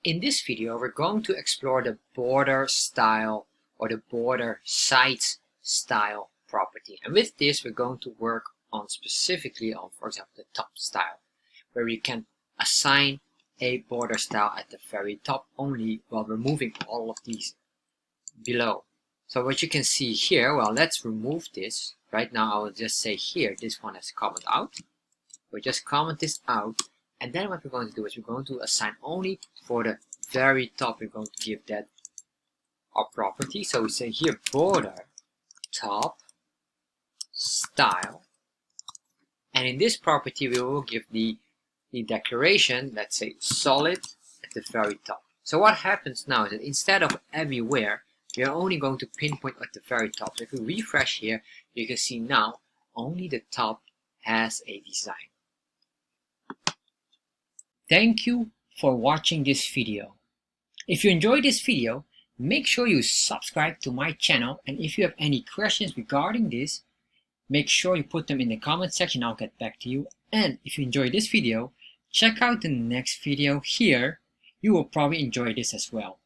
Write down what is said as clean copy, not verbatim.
In this video, we're going to explore the border style or the border size style property. And with this, we're going to work on specifically on, for example, the top style, where we can assign a border style at the very top only while removing all of these below. So what you can see here, well, let's remove this. Right now, I will just say here, this one has comment out. We'll just comment this out. And then what we're going to do is we're going to assign only for the very top. We're going to give that our property. So we say here border top style. And in this property, we will give the declaration, let's say solid at the very top. So what happens now is that instead of everywhere, we are only going to pinpoint at the very top. So if we refresh here, you can see now only the top has a design. Thank you for watching this video. If you enjoyed this video, make sure you subscribe to my channel, and if you have any questions regarding this, make sure you put them in the comment section. I'll get back to you. And if you enjoyed this video, check out the next video here. You will probably enjoy this as well.